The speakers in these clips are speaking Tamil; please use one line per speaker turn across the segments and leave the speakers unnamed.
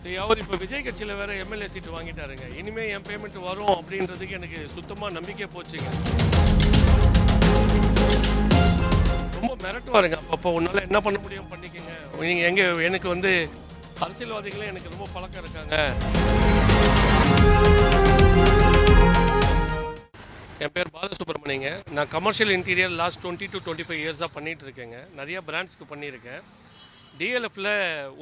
சரி, அவர் இப்போ விஜய் கட்சியில் வேற எம்எல்ஏ சீட்டு வாங்கிட்டாருங்க. இனிமேல் என் பேமெண்ட் வரும் அப்படின்றதுக்கு எனக்கு சுத்தமாக நம்பிக்கை போச்சுங்க. ரொம்ப மிரட்டுவாருங்க. அப்பப்போ உன்னால் என்ன பண்ண முடியும் பண்ணிக்கோங்க. நீங்கள் எங்கே எனக்கு வந்து அரசியல்வாதிகளும் எனக்கு ரொம்ப பழக்கம் இருக்காங்க. என் பேர் பாலசுப்ரமணியங்க. நான் கமர்ஷியல் இன்டீரியர் லாஸ்ட் 20 to 25 இயர்ஸாக பண்ணிகிட்டு இருக்கேங்க. நிறைய பிராண்ட்ஸ்க்கு பண்ணியிருக்கேன். டிஎல்எஃப்பில்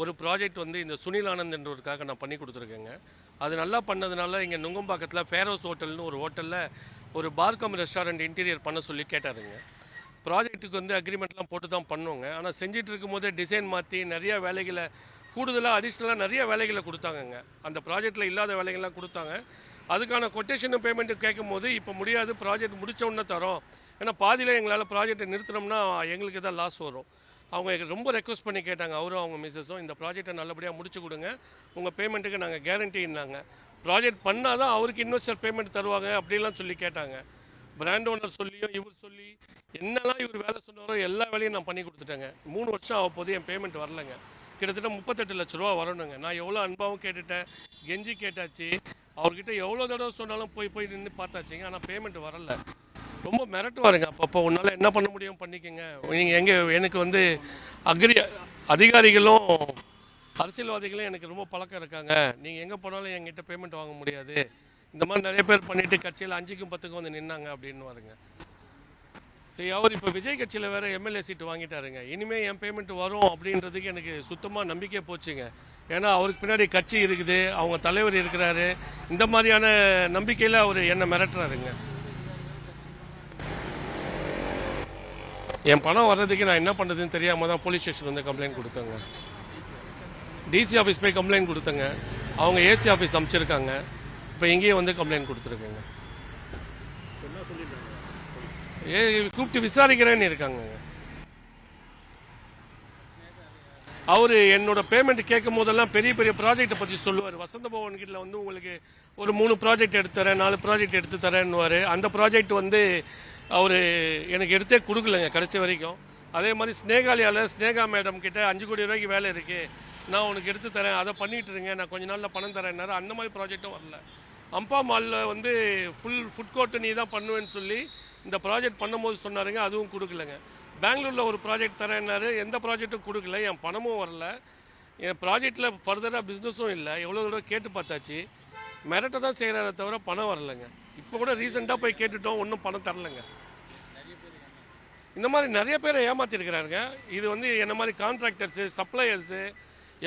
ஒரு ப்ராஜெக்ட் வந்து இந்த சுனில் ஆனந்த் என்றவருக்காக நான் பண்ணி கொடுத்துருக்கேங்க. அது நல்லா பண்ணதுனால இங்கே நுங்கம்பாக்கத்தில் ஃபேரோஸ் ஹோட்டல்னு ஒரு ஹோட்டலில் ஒரு பார்கம் ரெஸ்டாரண்ட் இன்டீரியர் பண்ண சொல்லி கேட்டாருங்க. ப்ராஜெக்ட்டுக்கு வந்து அக்ரிமெண்ட்லாம் போட்டு தான் பண்ணுவோங்க. ஆனால் செஞ்சுட்டு இருக்கும்போதே டிசைன் மாற்றி நிறையா வேலைகளை கூடுதலாக அடிஷ்னலாக நிறைய வேலைகளை கொடுத்தாங்கங்க. அந்த ப்ராஜெக்டில் இல்லாத வேலைகள்லாம் கொடுத்தாங்க. அதுக்கான கொட்டேஷனும் பேமெண்ட்டு கேட்கும்போது இப்போ முடியாது, ப்ராஜெக்ட் முடித்த உடனே தரோம், ஏன்னா பாதியில் எங்களால் ப்ராஜெக்டை நிறுத்தினோம்னா எங்களுக்கு தான் லாஸ் வரும். அவங்க ரொம்ப ரெக்வஸ்ட் பண்ணி கேட்டாங்க, அவரும் அவங்க மிஸ்ஸஸும், இந்த ப்ராஜெக்டை நல்லபடியாக முடிச்சு கொடுங்க, உங்கள் பேமெண்ட்டுக்கு நாங்கள் கேரண்டின்னாங்க. ப்ராஜெக்ட் பண்ணால் தான் அவருக்கு இன்வெஸ்டர் பேமெண்ட் தருவாங்க அப்படிலாம் சொல்லி கேட்டாங்க. பிராண்ட் ஓனர் சொல்லியும் இவர் சொல்லி என்னெல்லாம் இவர் வேலை சொன்னாரோ எல்லா வேலையும் நான் பண்ணி கொடுத்துட்டேங்க. 3 வருஷம் ஆக போது என் பேமெண்ட் வரலைங்க. கிட்டத்தட்ட 38 லட்ச ரூபா வரணுங்க. நான் எவ்வளோ அன்பாகவும் கேட்டுட்டேன், கெஞ்சி கேட்டாச்சு, அவர்கிட்ட எவ்வளோ தடவை சொன்னாலும் போய் நின்று பார்த்தாச்சுங்க. ஆனால் பேமெண்ட் வரலை. ரொம்ப மிரட்டுவாருங்க. அப்பப்போ உன்னால் என்ன பண்ண முடியும் பண்ணிக்கோங்க. நீங்கள் எங்கே எனக்கு வந்து அதிகாரிகளும் அரசியல்வாதிகளும் எனக்கு ரொம்ப பழக்கம் இருக்காங்க. நீங்கள் எங்கே போனாலும் எங்கிட்ட பேமெண்ட் வாங்க முடியாது. இந்த மாதிரி நிறைய பேர் பண்ணிவிட்டு கட்சியில் 5க்கும் 10க்கும் வந்து நின்னாங்க அப்படின்னு வாருங்க. சரி, அவர் இப்போ விஜய் கட்சியில் வேறு எம்எல்ஏ சீட்டு வாங்கிட்டாருங்க. இனிமேல் என் பேமெண்ட் வரும் அப்படின்றதுக்கு எனக்கு சுத்தமாக நம்பிக்கை போச்சுங்க. ஏன்னா அவருக்கு பின்னாடி கட்சி இருக்குது, அவங்க தலைவர் இருக்கிறாரு. இந்த மாதிரியான நம்பிக்கையில் அவர் என்னை மிரட்டுறாருங்க. என் பணம் வர்றதுக்கு நான் என்ன பண்ணுறதுன்னு தெரியாமல் தான் போலீஸ் ஸ்டேஷன் வந்து கம்ப்ளைண்ட் கொடுத்தேங்க. டிசி ஆஃபீஸ் போய் கம்ப்ளைண்ட் கொடுத்தேங்க. அவங்க ஏசி ஆஃபீஸ் அமைச்சிருக்காங்க. இப்போ இங்கேயே வந்து கம்ப்ளைண்ட் கொடுத்துருக்கேங்க. கூப்பிட்டு விசாரிக்கிறேன்னு இருக்காங்க. அவர் என்னோட பேமெண்ட் கேட்கும் போதெல்லாம் பெரிய பெரிய ப்ராஜெக்டை பற்றி சொல்லுவார். வசந்த பவன் கிட்ட வந்து உங்களுக்கு ஒரு 3 ப்ராஜெக்ட் எடுத்து தரேன், 4 ப்ராஜெக்ட் எடுத்து தரேன்னுவார். அந்த ப்ராஜெக்ட் வந்து அவர் எனக்கு எடுத்தே கொடுக்கலங்க கடைசி வரைக்கும். அதே மாதிரி ஸ்னேகா மேடம் கிட்ட 5 கோடி ரூபாய்க்கு வேலை இருக்குது, நான் உனக்கு எடுத்து தரேன், அதை பண்ணிட்டு இருங்க, நான் கொஞ்ச நாளில் பணம் தரேன்னாரு. அந்த மாதிரி ப்ராஜெக்டும் வரல. அம்பா மாலில் வந்து ஃபுட் கோர்ட்டு நீ தான் பண்ணுவேன்னு சொல்லி இந்த ப்ராஜெக்ட் பண்ணும்போது சொன்னாருங்க, அதுவும் கொடுக்கலங்க. பெங்களூரில் ஒரு ப்ராஜெக்ட் தரேன்னாரு, எந்த ப்ராஜெக்ட்டும் கொடுக்கல, என் பணமும் வரல, என் ப்ராஜெக்டில் ஃபர்தராக பிஸ்னஸும் இல்லை. எவ்வளோ தடவை கேட்டு பார்த்தாச்சு, மிரட்ட தான் செய்கிறாரே தவிர பணம் வரலைங்க. இப்போ கூட ரீசெண்டாக போய் கேட்டுட்டோம், ஒன்றும் பணம் தரலைங்க. இந்த மாதிரி நிறைய பேரை ஏமாற்றிருக்கிறாருங்க. இது வந்து என்ன மாதிரி கான்ட்ராக்டர்ஸு, சப்ளையர்ஸு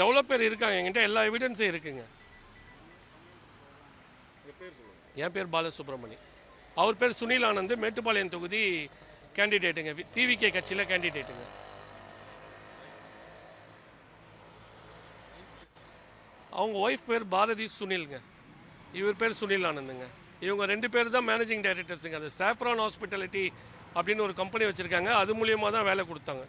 எவ்வளோ பேர் இருக்காங்க. என்கிட்ட எல்லா எவிடன்ஸும் இருக்குங்க. என் பேர் பாலசுப்ரமணி, அவர் பேர் சுனில் ஆனந்த், மேட்டுப்பாளையம் தொகுதி கேண்டிடேட்டுங்க, டிவிகே கட்சியில் கேண்டிடேட்டுங்க. அவங்க ஒய்ஃப் பேர் பாரதி சுனில்ங்க, இவர் பேர் சுனில் ஆனந்துங்க. இவங்க 2 பேர் தான் மேனேஜிங் டைரக்டர்ஸுங்க. அது சாஃப்ரான் ஹாஸ்பிட்டாலிட்டி அப்படின்னு ஒரு கம்பெனி வச்சுருக்காங்க. அது மூலியமாக தான் வேலை கொடுத்தாங்க.